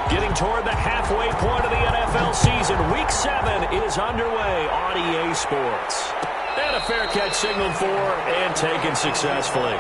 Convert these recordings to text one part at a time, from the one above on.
Getting toward the halfway point of the NFL season. Week 7 is underway on EA Sports. And a fair catch signaled for and taken successfully.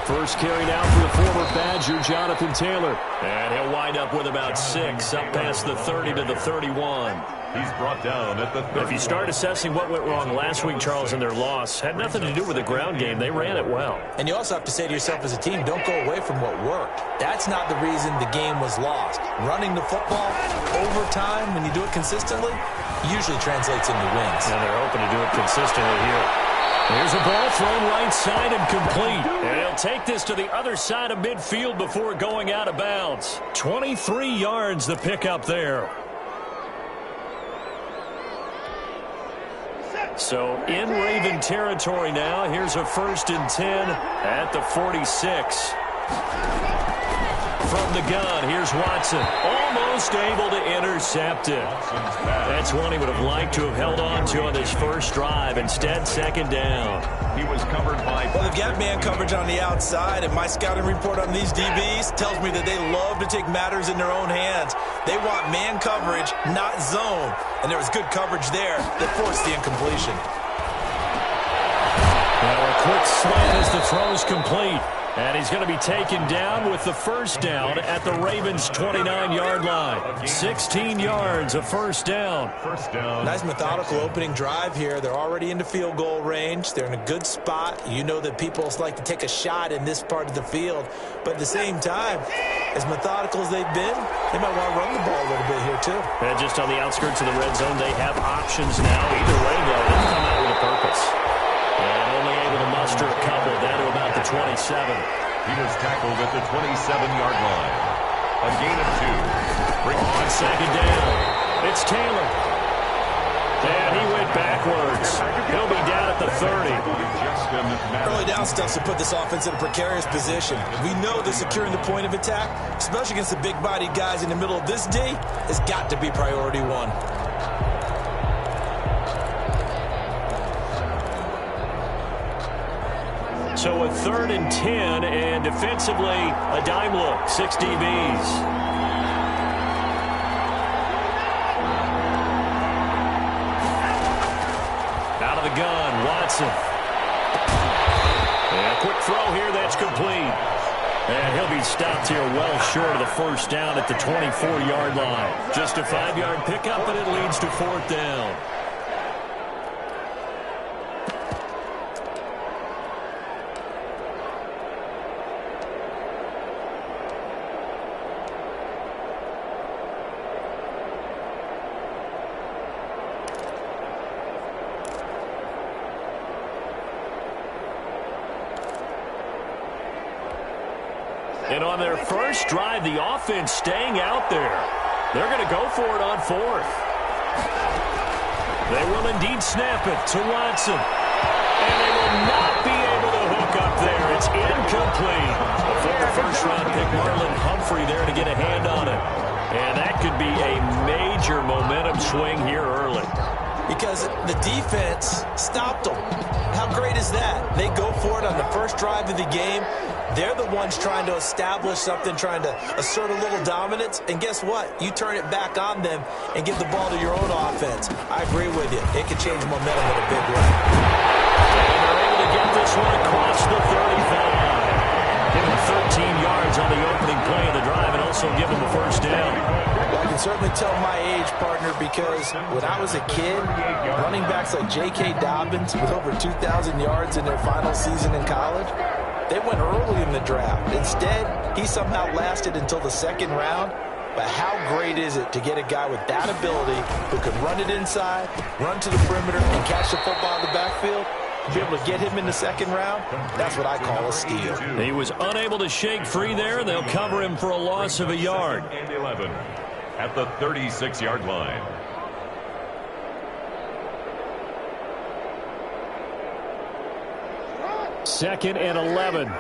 First carry now for the former Badger, Jonathan Taylor. And he'll wind up with about 6, up past the 30 to the 31. He's brought down at the 31. If you start assessing what went wrong last week, Charles, in their loss, had nothing to do with the ground game. They ran it well. And you also have to say to yourself as a team, don't go away from what worked. That's not the reason the game was lost. Running the football over time, when you do it consistently, usually translates into wins. And they're hoping to do it consistently here. Here's a ball thrown right side and complete. And he'll take this to the other side of midfield before going out of bounds. 23 yards the pickup there. So in Raven territory now. Here's a 1st and 10 at the 46. From the gun, here's Watson. Almost able to intercept it. That's one he would have liked to have held on to on this first drive. Instead, 2nd down. He was covered by... Well, they've got man coverage on the outside, and my scouting report on these DBs tells me that they love to take matters in their own hands. They want man coverage, not zone. And there was good coverage there that forced the incompletion. Now a quick slant as the throw's complete. And he's going to be taken down with the 1st down at the Ravens' 29-yard line. 16 yards, a 1st down. First down. Nice methodical opening drive here. They're already into field goal range. They're in a good spot. You know that people like to take a shot in this part of the field. But at the same time, as methodical as they've been, they might want to run the ball a little bit here too. And just on the outskirts of the red zone, they have options now. Either way, though, they'll come out with a purpose. And only able to muster a couple down to about the 27. He was tackled at the 27-yard line. A gain of 2. On 2nd down, it's Taylor. And he went backwards. He'll be down at the 30. Early down stuff to put this offense in a precarious position. We know that securing the point of attack, especially against the big-bodied guys in the middle of this D, has got to be priority 1. So a 3rd and 10, and defensively, a dime look, 6 DBs. Out of the gun, Watson. And a quick throw here, that's complete. And he'll be stopped here well short of the 1st down at the 24-yard line. Just a 5-yard pickup, and it leads to 4th down. And on their first drive, the offense staying out there. They're going to go for it on 4th. They will indeed snap it to Watson. And they will not be able to hook up there. It's incomplete. A former first-round pick, Marlon Humphrey, there to get a hand on it. And that could be a major momentum swing here early. Because the defense stopped them. How great is that? They go for it on the first drive of the game. They're the ones trying to establish something, trying to assert a little dominance. And guess what? You turn it back on them and give the ball to your own offense. I agree with you. It can change momentum in a big way. And they're able to get this one across the 35. Give them 13 yards on the opening play of the drive and also give them a 1st down. Well, I can certainly tell my age, partner, because when I was a kid, running backs like J.K. Dobbins with over 2,000 yards in their final season in college, they went early in the draft. Instead, he somehow lasted until the 2nd round. But how great is it to get a guy with that ability who can run it inside, run to the perimeter, and catch the football in the backfield? To be able to get him in the 2nd round, that's what I call a steal. He was unable to shake free there. They'll cover him for a loss of a yard. And 11 at the 36-yard line. 2nd and 11.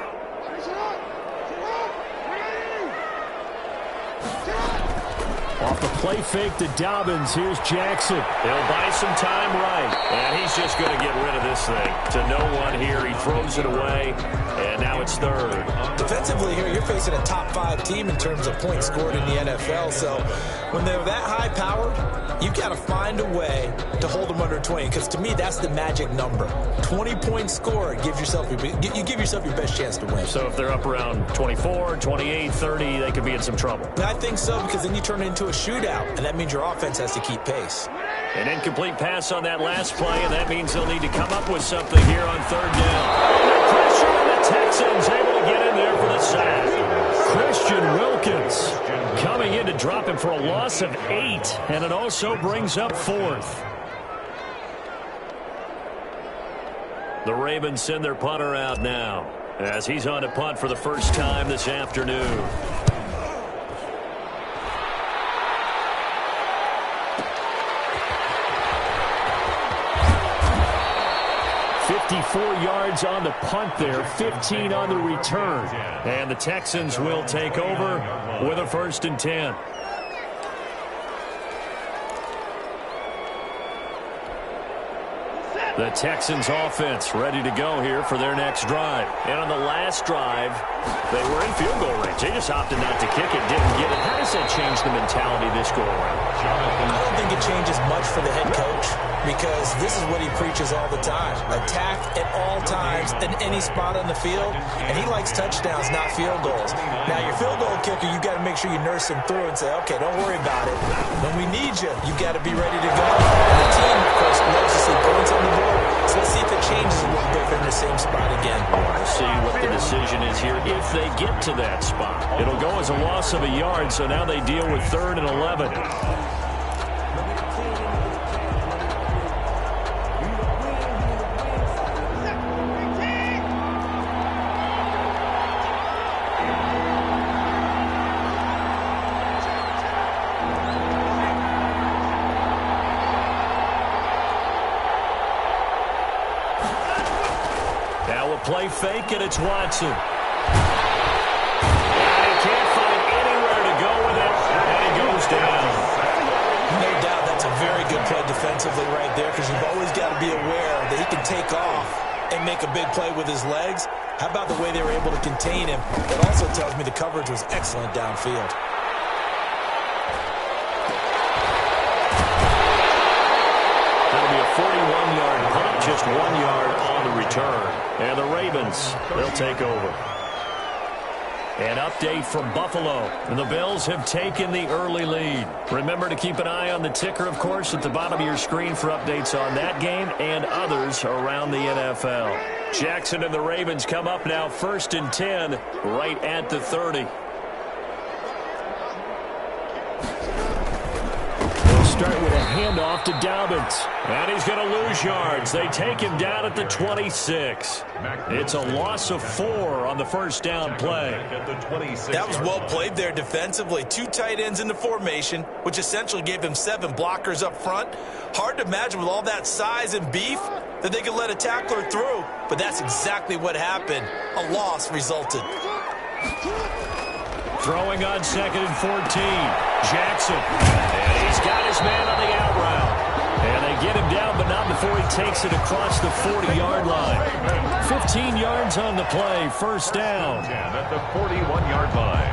Off the play fake to Dobbins. Here's Jackson. He'll buy some time right. And he's just going to get rid of this thing. To no one here. He throws it away. And now it's 3rd. Defensively here, you're facing a top 5 team in terms of points scored in the NFL. So when they're that high powered, you've got to find a way to hold them under 20. Because to me, that's the magic number. 20 points scored gives yourself you give yourself your best chance to win. So if they're up around 24, 28, 30, they could be in some trouble. I think so, because then you turn it into a shootout, and that means your offense has to keep pace. An incomplete pass on that last play, and that means they'll need to come up with something here on 3rd down. No pressure, and the Texans able to get in there for the sack. Christian Wilkins coming in to drop him for a loss of 8, and it also brings up 4th. The Ravens send their punter out now, as he's on to punt for the first time this afternoon. 54 yards on the punt there, 15 on the return. And the Texans will take over with a 1st and 10. The Texans offense ready to go here for their next drive. And on the last drive, they were in field goal range. They just opted not to kick it, didn't get it. How does that change the mentality this go around? I don't think it changes much for the head coach, because this is what he preaches all the time. Attack at all times in any spot on the field, and he likes touchdowns, not field goals. Now, your field goal kicker, you got to make sure you nurse him through and say, okay, don't worry about it. When we need you, you got to be ready to go. And the team, of course, loves to see points on the board. So let's see if it changes a little bit in the same spot again. We'll see what the decision is here if they get to that spot. It'll go as a loss of a yard, so now they deal with 3rd and 11. Play fake, and it's Watson. And he can't find anywhere to go with it, and he goes down. No doubt that's a very good play defensively right there, because you've always got to be aware that he can take off and make a big play with his legs. How about the way they were able to contain him? That also tells me the coverage was excellent downfield. That'll be a 41-yard punt, just 1 yard on the return. And the Ravens, they'll take over. An update from Buffalo. And the Bills have taken the early lead. Remember to keep an eye on the ticker, of course, at the bottom of your screen for updates on that game and others around the NFL. Jackson and the Ravens come up now 1st and 10 right at the 30. Start with a handoff to Dobbins. And he's going to lose yards. They take him down at the 26. It's a loss of 4 on the first down play. That was well played there defensively. 2 tight ends in the formation, which essentially gave them 7 blockers up front. Hard to imagine with all that size and beef that they could let a tackler through. But that's exactly what happened. A loss resulted. Throwing on 2nd and 14. Jackson. And he's got his man on the out route. And they get him down, but not before he takes it across the 40-yard line. 15 yards on the play. First down. At the 41-yard line.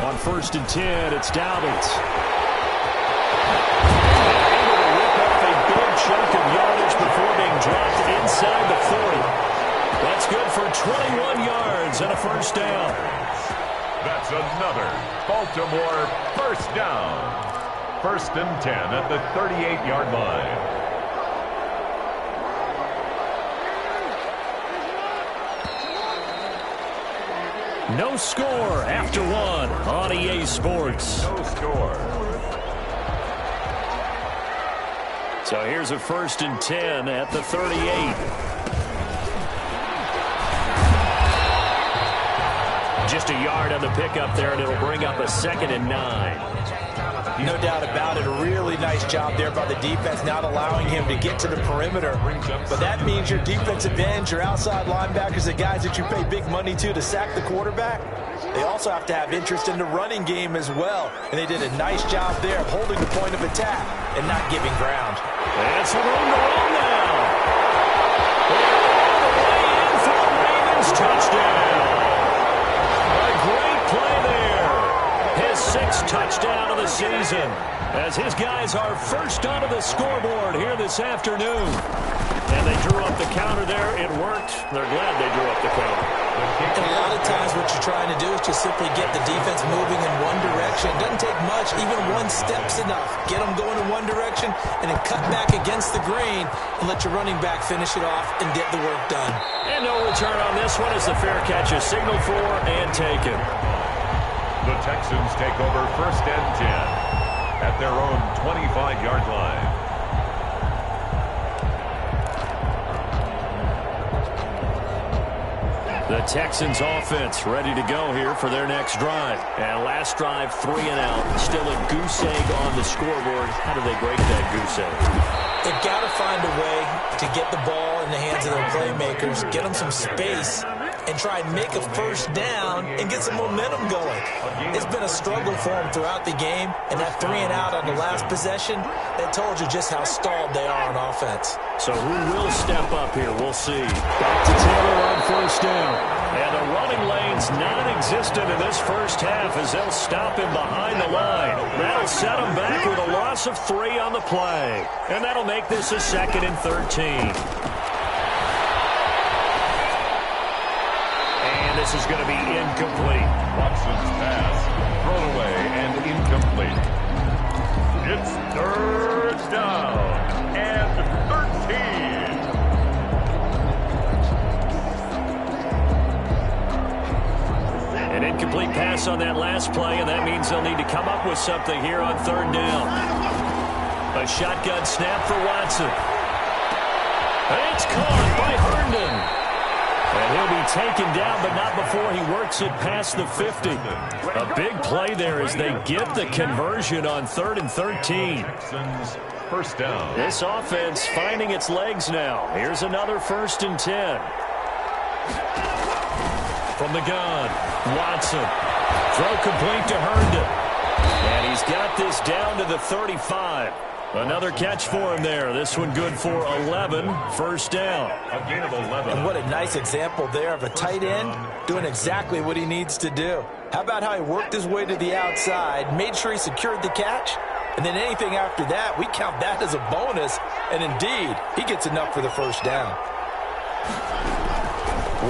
On 1st and 10, it's Dobbins. Chunk of yardage before being dropped inside the 40. That's good for 21 yards and a first down. That's another Baltimore first down. 1st and 10 at the 38-yard line. No score after 1 on EA Sports. No score. So here's a 1st and 10 at the 38. Just a yard on the pickup there, and it'll bring up a 2nd and 9. No doubt about it. A really nice job there by the defense, not allowing him to get to the perimeter. But that means your defensive ends, your outside linebackers, the guys that you pay big money to sack the quarterback, they also have to have interest in the running game as well. And they did a nice job there of holding the point of attack and not giving ground. And some room to run now. All the way in for the Ravens touchdown. A great play there. His 6th touchdown of the season as his guys are first onto the scoreboard here this afternoon. And they drew up the counter there. It worked. They're glad they drew up the counter. And a lot of times what you're trying to do is just simply get the defense moving in one direction. It doesn't take much. Even one step's enough. Get them going in one direction and then cut back against the grain and let your running back finish it off and get the work done. And no return on this one as the fair catch is signaled for and taken. The Texans take over 1st and 10 at their own 25-yard line. The Texans offense ready to go here for their next drive. And last drive, 3 and out. Still a goose egg on the scoreboard. How do they break that goose egg? They've got to find a way to get the ball in the hands of their playmakers, get them some space, and try and make a first down and get some momentum going. It's been a struggle for them throughout the game, and that 3 and out on the last possession, that told you just how stalled they are on offense. So who will step up here? We'll see. Back to Taylor on 1st down. And the running lane's non-existent in this first half as they'll stop him behind the line. That'll set him back with a loss of 3 on the play. And that'll make this a 2nd and 13. And this is going to be incomplete. Watson's pass thrown away and incomplete. It's 3rd down and 13. An incomplete pass on that last play, and that means they'll need to come up with something here on 3rd down. A shotgun snap for Watson. It's caught by Herndon. And he'll be taken down, but not before he works it past the 50. A big play there as they get the conversion on 3rd and 13. First down. This offense finding its legs now. Here's another 1st and 10. From the gun, Watson. Throw complete to Herndon. And he's got this down to the 35. Another catch for him there. This one good for 11. First down. A gain of 11. And what a nice example there of a tight end doing exactly what he needs to do. How about how he worked his way to the outside, made sure he secured the catch, and then anything after that, we count that as a bonus. And indeed, he gets enough for the first down.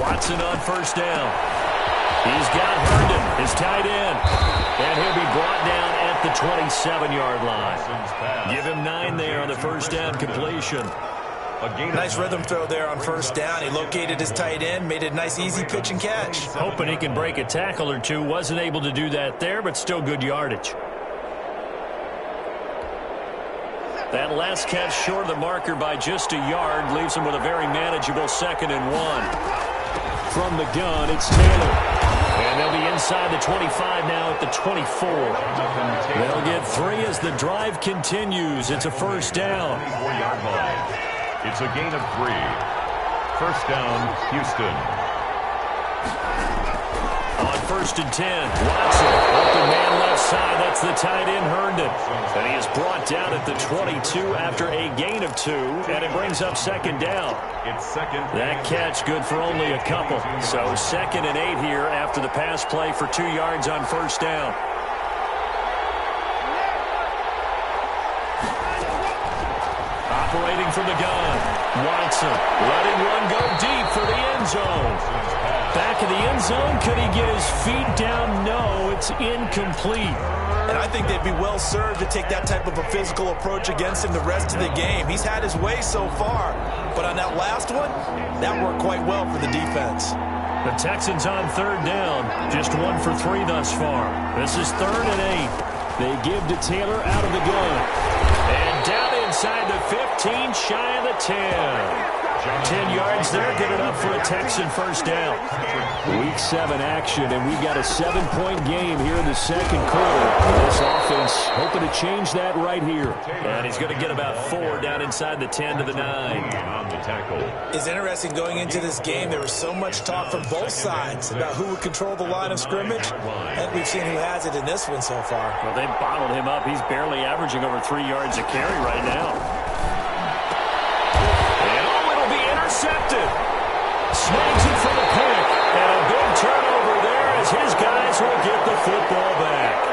Watson on 1st down. He's got Herndon, his tight end. And he'll be brought down at the 27-yard line. Give him 9 there on the first down completion. Nice rhythm throw there on 1st down. He located his tight end, made it a nice easy pitch and catch. Hoping he can break a tackle or two. Wasn't able to do that there, but still good yardage. That last catch short of the marker by just a yard leaves him with a very manageable 2nd and 1. From the gun, it's Taylor. And they'll be inside the 25 now at the 24. They'll get 3 as the drive continues. It's a first down. It's a gain of 3. First down, Houston. On 1st and 10, Watson, open man left side. That's the tight end, Herndon. And he is brought down at the 22 after a gain of 2, and it brings up 2nd down. It's 2nd. That catch good for only a couple. So 2nd and 8 here after the pass play for 2 yards on 1st down. Operating from the gun, Watson letting one go deep for the end zone. Back of the end zone, could he get his feet down? No, it's incomplete. And I think they'd be well served to take that type of a physical approach against him the rest of the game. He's had his way so far, but on that last one, that worked quite well for the defense. The Texans on 3rd down, just 1 for 3 thus far. This is 3rd and 8. They give to Taylor out of the gun. And down inside the 15, shy of the 10. 10 yards there, good enough for a Texan first down. Week 7 action, and we've got a 7-point game here in the second quarter. This offense hoping to change that right here. And he's going to get about 4 down inside the 10 to the 9. On the tackle. It's interesting going into this game. There was so much talk from both sides about who would control the line of scrimmage. And we've seen who has it in this one so far. Well, they've bottled him up. He's barely averaging over 3 yards a carry right now. And it'll be intercepted. Snags it for the pick. And a big turnover there as his guys will get the football back.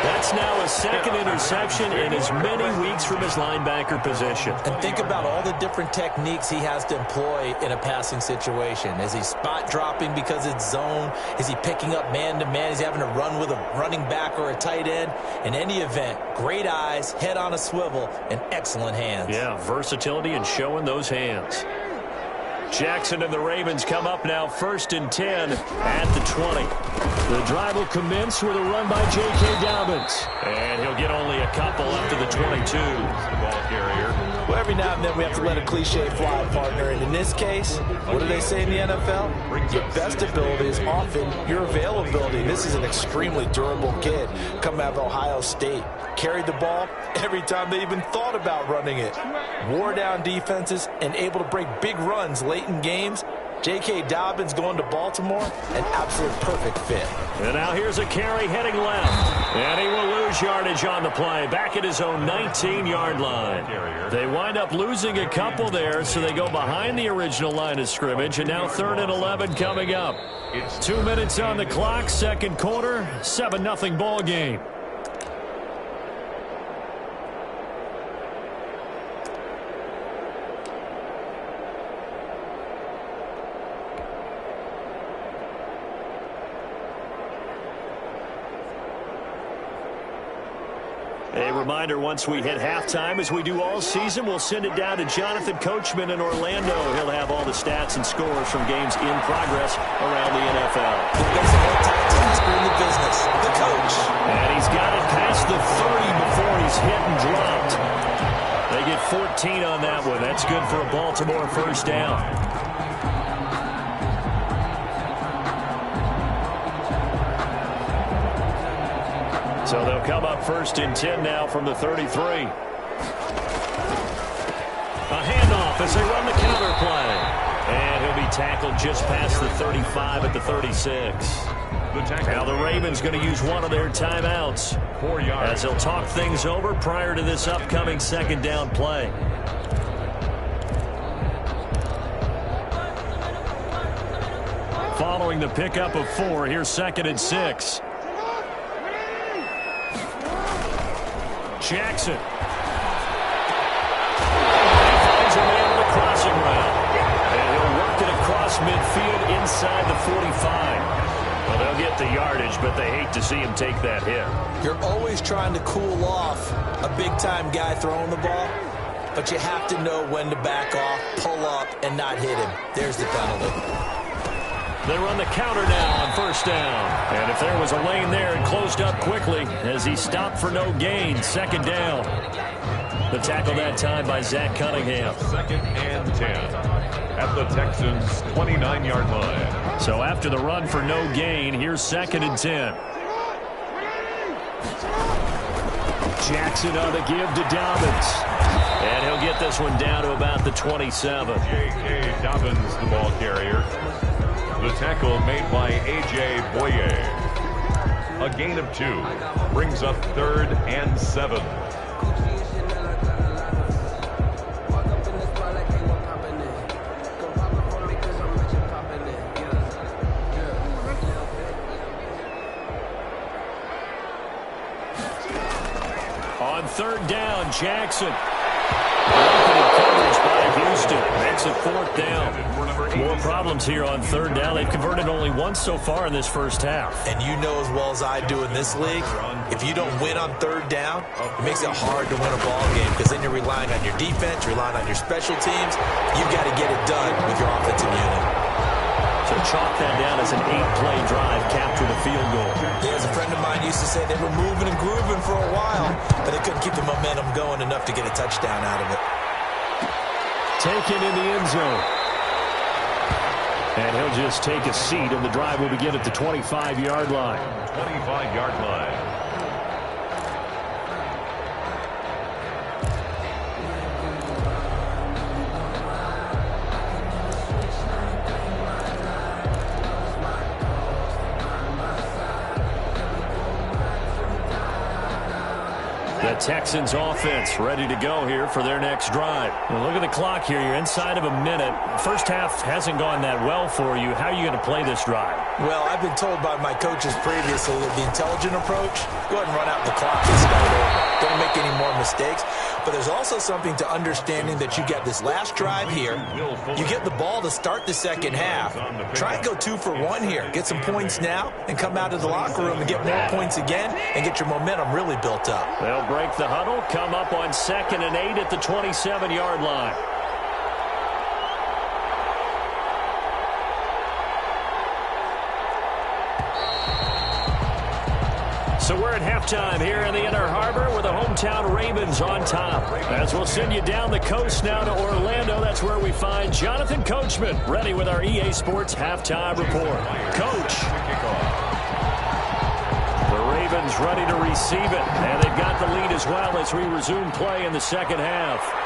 That's now a second interception in as many weeks from his linebacker position. And think about all the different techniques he has to employ in a passing situation. Is he spot dropping because it's zone? Is he picking up man-to-man? Is he having to run with a running back or a tight end? In any event, great eyes, head on a swivel, and excellent hands. Yeah, versatility and showing those hands. Jackson and the Ravens come up now 1st and 10 at the 20. The drive will commence with a run by J.K. Dobbins. And he'll get only a couple up to the 22. The ball carrier. Well, every now and then we have to let a cliche fly, partner. And in this case, what do they say in the NFL? Your best ability is often your availability. This is an extremely durable kid coming out of Ohio State. Carried the ball every time they even thought about running it. Wore down defenses and able to break big runs late in games. J.K. Dobbins going to Baltimore, an absolute perfect fit. And now here's a carry heading left. And he will lose yardage on the play. Back at his own 19-yard line. They wind up losing a couple there, so they go behind the original line of scrimmage. And now 3rd and 11 coming up. 2 minutes on the clock, second quarter, 7-0 ball game. A reminder, once we hit halftime, as we do all season, we'll send it down to Jonathan Coachman in Orlando. He'll have all the stats and scores from games in progress around the NFL. He makes a whole tactics in the business, the coach. And he's got it past the 30 before he's hit and dropped. They get 14 on that one. That's good for a Baltimore first down. So they'll come up 1st and 10 now from the 33. A handoff as they run the counter play. And he'll be tackled just past the 35 at the 36. Now the Ravens going to use one of their timeouts 4 yards. as they'll talk things over prior to this upcoming second down play. Following the pickup of 4, here's 2nd and 6. Jackson. He finds a man with a crossing route. And he'll work it across midfield inside the 45. Well, they'll get the yardage, but they hate to see him take that hit. You're always trying to cool off a big-time guy throwing the ball, but you have to know when to back off, pull up, and not hit him. There's the penalty. They run the counter now on first down. And if there was a lane there, it closed up quickly as he stopped for no gain. Second down. The tackle that time by Zach Cunningham. 2nd and 10 at the Texans' 29-yard line. So after the run for no gain, here's 2nd and 10. Jackson on the give to Dobbins. And he'll get this one down to about the 27. J.K. Dobbins, the ball carrier. The tackle made by A.J. Boye. A gain of 2 brings up 3rd and 7. On 3rd down, Jackson. Coverage by Houston. Makes it 4th down. More problems here on 3rd down. They've converted only once so far in this first half. And you know as well as I do in this league, if you don't win on 3rd down, it makes it hard to win a ball game because then you're relying on your defense, you're relying on your special teams. You've got to get it done with your offensive unit. So chalk that down as an 8-play drive, captured a field goal. Yeah, as a friend of mine used to say, they were moving and grooving for a while, but they couldn't keep the momentum going enough to get a touchdown out of it. taken in the end zone. And he'll just take a seat, and the drive will begin at the 25-yard line. 25-yard line. The Texans offense ready to go here for their next drive. Well, look at the clock here. You're inside of a minute. First half hasn't gone that well for you. How are you going to play this drive? Well, I've been told by my coaches previously that the intelligent approach, go ahead and run out the clock and start over. Don't make any more mistakes. But there's also something to understanding that you get this last drive here. You get the ball to start the second half. Try and go 2 for 1 here. Get some points now and come out of the locker room and get more points again and get your momentum really built up. They'll break the huddle, come up on 2nd and 8 at the 27-yard line. So we're at halftime here in the Inner Harbor with the hometown Ravens on top. As we'll send you down the coast now to Orlando, that's where we find Jonathan Coachman ready with our EA Sports halftime report. Coach. The Ravens ready to receive it, and they've got the lead as well as we resume play in the second half.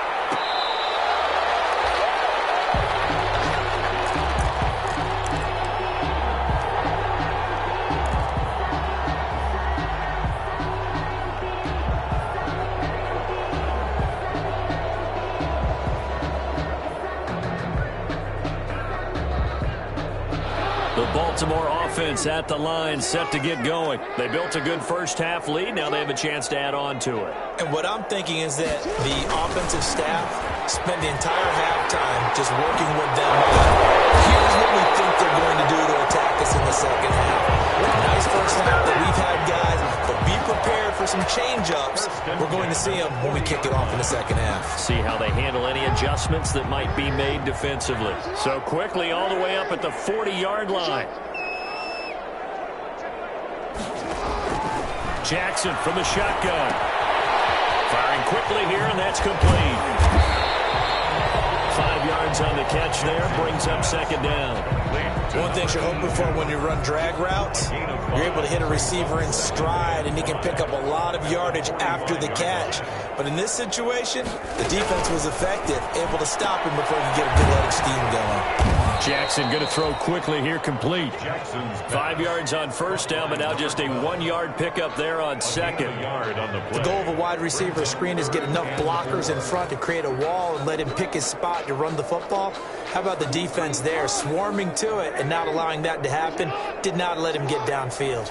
The Baltimore offense at the line, set to get going. They built a good first-half lead. Now they have a chance to add on to it. And what I'm thinking is that the offensive staff spend the entire halftime just working with them on, here's what we think they're going to do to attack us in the second half. Nice first half that we've had, guys, but be prepared for some change-ups. We're going to see them when we kick it off in the second half. See how they handle any adjustments that might be made defensively. So quickly all the way up at the 40-yard line. Jackson from the shotgun. Firing quickly here, and that's complete. 5 yards on the catch there, brings up second down. One thing you're hoping for when you run drag routes, you're able to hit a receiver in stride, and he can pick up a lot of yardage after the catch. But in this situation, the defense was effective, able to stop him before he could get a good head of steam going. Jackson going to throw quickly here, complete. 5 yards on first down, but now just a 1-yard pickup there on second. The goal of a wide receiver screen is get enough blockers in front to create a wall and let him pick his spot to run the football. How about the defense there, swarming to it and not allowing that to happen? Did not let him get downfield.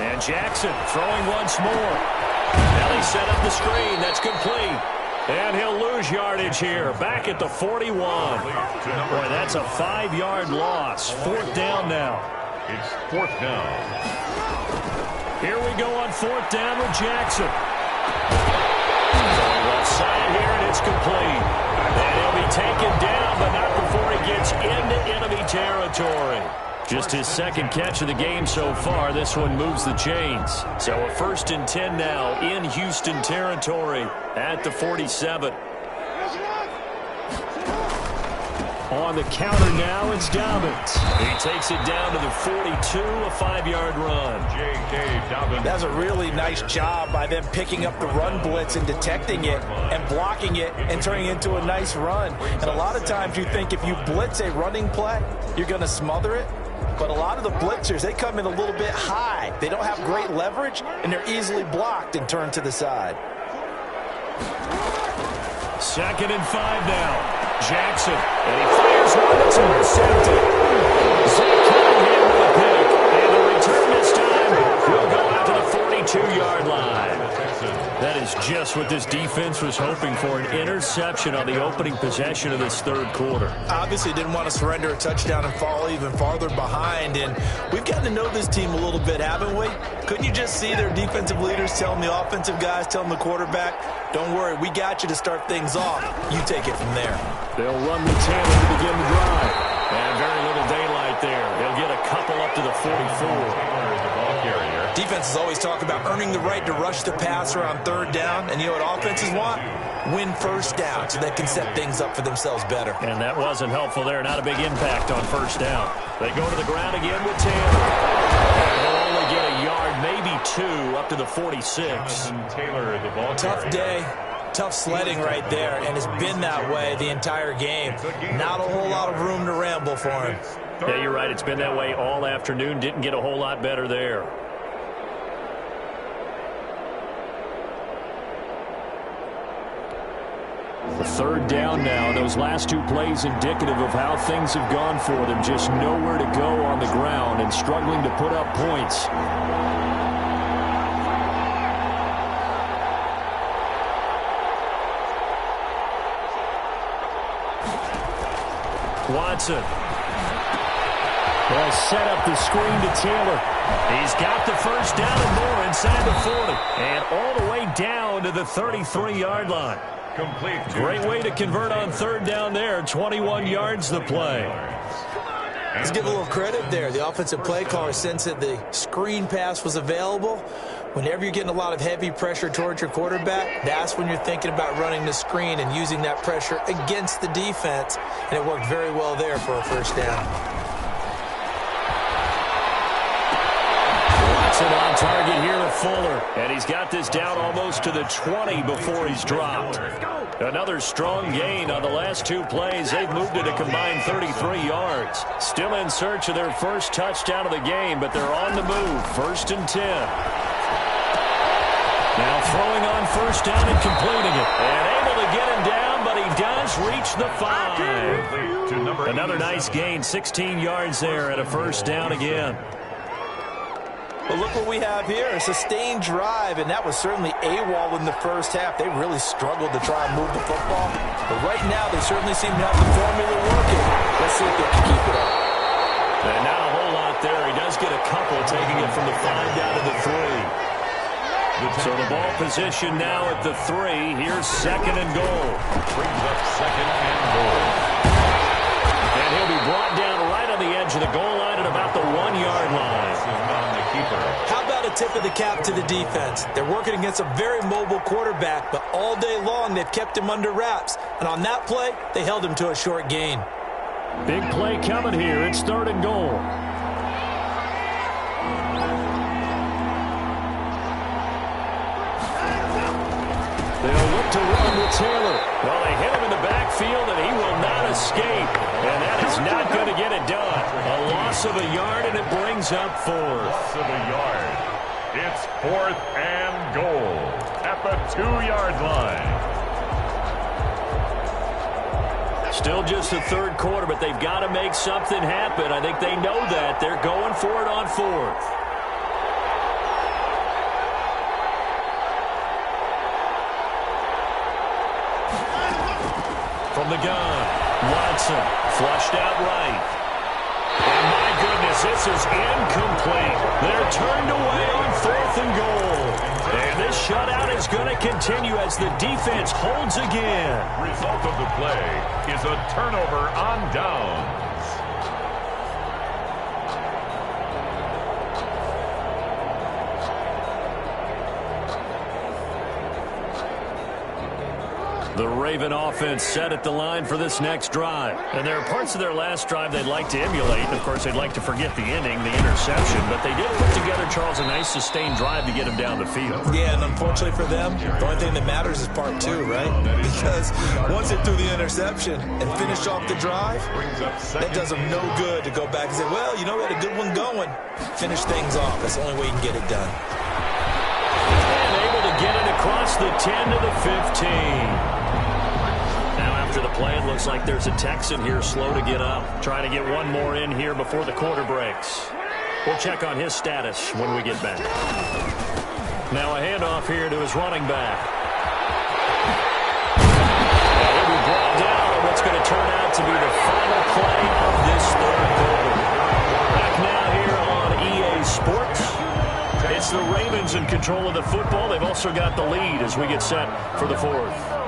And Jackson throwing once more. Now they set up the screen. That's complete. And he'll lose yardage here. Back at the 41. Boy, that's a 5-yard loss. 4th down now. It's 4th down. Here we go on 4th down with Jackson. Going left side here, and it's complete. And he'll be taken down, but not before he gets into enemy territory. Just his second catch of the game so far. This one moves the chains. So a 1st and 10 now in Houston territory at the 47. On the counter now, it's Dobbins. He takes it down to the 42, a 5-yard run. J.K. Dobbins. That's a really nice job by them picking up the run blitz and detecting it and blocking it and turning it into a nice run. And a lot of times you think if you blitz a running play, you're going to smother it. But a lot of the blitzers, they come in a little bit high. They don't have great leverage, and they're easily blocked and turned to the side. 2nd and 5 now. Jackson, and he fires one that's intercepted. Zach Cunningham with a pick, and the return this time will go out to the 42-yard line. That is just what this defense was hoping for, an interception on the opening possession of this 3rd quarter. Obviously didn't want to surrender a touchdown and fall even farther behind, and we've gotten to know this team a little bit, haven't we? Couldn't you just see their defensive leaders telling the offensive guys, telling the quarterback, don't worry, we got you to start things off. You take it from there. They'll run the Taylor to begin the drive. And very little daylight there. They'll get a couple up to the 44. Defenses always talk about earning the right to rush the passer on 3rd down, and you know what offenses want? win first down so they can set things up for themselves better. And that wasn't helpful there. Not a big impact on first down. They go to the ground again with Taylor. They'll only get a yard, maybe 2, up to the 46. Taylor, the ball Tough carrier. day. Tough sledding right there, and it's been that way the entire game. Not a whole lot of room to ramble for him. Yeah, you're right. It's been that way all afternoon. Didn't get a whole lot better there. The third down now. Those last 2 plays indicative of how things have gone for them. Just nowhere to go on the ground and struggling to put up points. Watson will set up the screen to Taylor. He's got the first down and more inside the 40. And all the way down to the 33-yard line. Complete. Great way to convert on third down there. 21 yards the play. Let's give a little credit there. The offensive play caller sensed that the screen pass was available. Whenever you're getting a lot of heavy pressure towards your quarterback, that's when you're thinking about running the screen and using that pressure against the defense. And it worked very well there for a first down. Watson on target here to Fuller. And he's got this down almost to the 20 before he's dropped. Another strong gain on the last 2 plays. They've moved it a combined 33 yards. Still in search of their first touchdown of the game, but they're on the move. 1st and 10. Now throwing on first down and completing it. And able to get him down, but he does reach the 5. Another nice gain, 16 yards there and a first down again. But look what we have here, a sustained drive, and that was certainly AWOL in the first half. They really struggled to try and move the football. But right now, they certainly seem to have the formula working. Let's see if they can keep it up. And not a whole lot there. He does get a couple, taking it from the 5 down to the 3. So the ball position now at the 3. Here's 2nd and goal. Brings up 2nd and goal. And he'll be brought down right on the edge of the goal line at about the 1-yard line. On the keeper. How about a tip of the cap to the defense? They're working against a very mobile quarterback, but all day long they've kept him under wraps. And on that play, they held him to a short gain. Big play coming here. It's 3rd and goal. They'll look to run with Taylor. Well, they hit him in the backfield, and he will not escape. And that is not going to get it done. A loss of a yard, and it brings up 4th. Loss of a yard. It's 4th and goal at the 2-yard line. Still just the 3rd quarter, but they've got to make something happen. I think they know that. They're going for it on 4th. From the gun, Watson flushed out right. And my goodness, this is incomplete. They're turned away on 4th and goal. And this shutout is going to continue as the defense holds again. Result of the play is a turnover on downs. The Raven offense set at the line for this next drive. And there are parts of their last drive they'd like to emulate. Of course, they'd like to forget the inning, the interception. But they did put together, Charles, a nice sustained drive to get him down the field. Yeah, and unfortunately for them, the only thing that matters is part 2, right? Because once they threw the interception and finished off the drive, that does them no good to go back and say, well, you know, we had a good one going. Finish things off. That's the only way you can get it done. And able to get it across the 10 to the 15. After the play, it looks like there's a Texan here slow to get up. Trying to get one more in here before the quarter breaks. We'll check on his status when we get back. Now a handoff here to his running back. And he'll be brought down on what's going to turn out to be the final play of this 3rd quarter. Back now here on EA Sports. It's the Ravens in control of the football. They've also got the lead as we get set for the 4th.